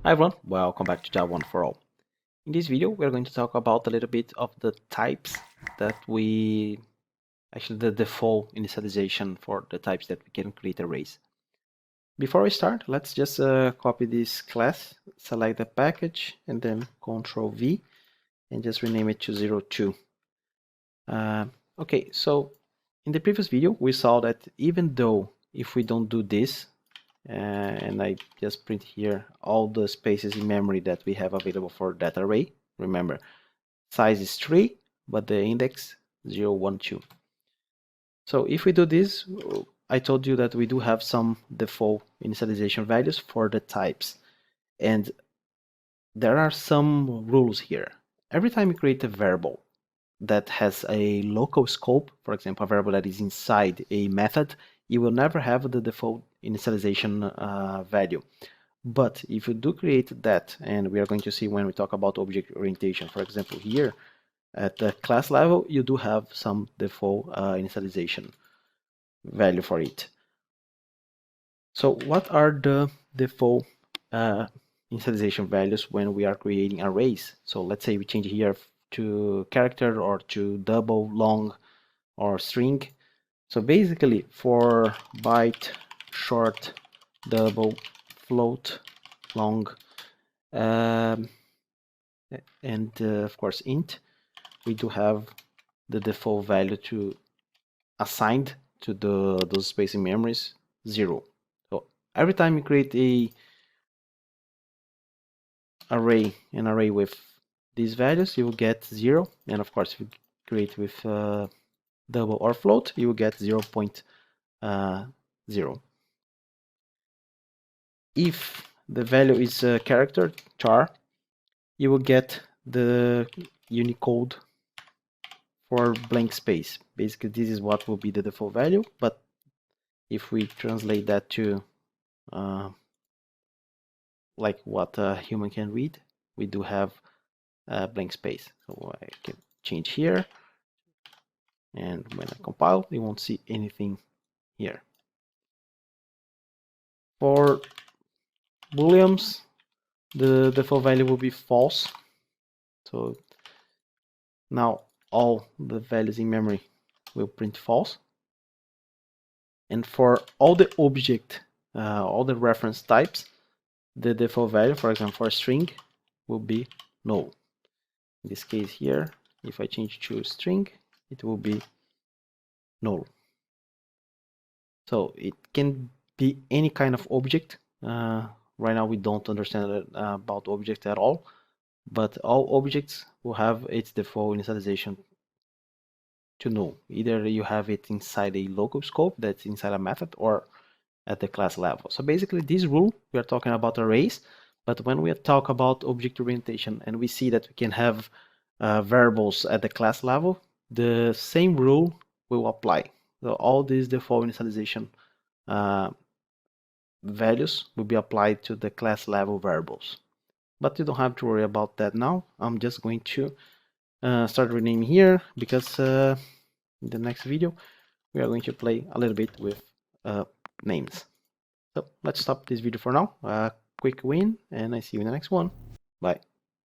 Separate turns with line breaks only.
Hi everyone, welcome back to Java 1 for All. In this video, we're going to talk about a little bit of the types that the default initialization for the types that we can create arrays. Before we start, let's just copy this class, select the package, and then Ctrl V, and just rename it to 02. Okay, so in the previous video, we saw that even though if we don't do this, and I just print here all the spaces in memory that we have available for that array. Remember, size is 3, but the index 0, 1, 2. So if we do this, I told you that we do have some default initialization values for the types. And there are some rules here. Every time you create a variable that has a local scope, for example, a variable that is inside a method, you will never have the default initialization value. But if you do create that, and we are going to see when we talk about object orientation, for example, here at the class level, you do have some default initialization value for it. So what are the default initialization values when we are creating arrays? So let's say we change here to character or to double, long, or string. So basically for byte, short, double, float, long, and of course int, we do have the default value to assigned to those spacing memories 0. So every time you create an array with these values, you will get 0, and of course if you create with double or float, you will get 0.0. If the value is a character char, you will get the Unicode for blank space. Basically, this is what will be the default value, but if we translate that to like what a human can read, we do have blank space. So I can change here, and when I compile, you won't see anything here. For booleans, the default value will be false. So now all the values in memory will print false. And for all the all the reference types, the default value, for example, for a string, will be null. In this case here, if I change to string, it will be null. So it can be any kind of object. Right now we don't understand about object at all, but all objects will have its default initialization to null. Either you have it inside a local scope that's inside a method or at the class level. So basically this rule, we are talking about arrays, but when we talk about object orientation and we see that we can have variables at the class level, the same rule will apply. So all these default initialization values will be applied to the class level variables. But you don't have to worry about that now. I'm just going to start renaming here because in the next video we are going to play a little bit with names. So let's stop this video for now. Quick win, and I see you in the next one. Bye.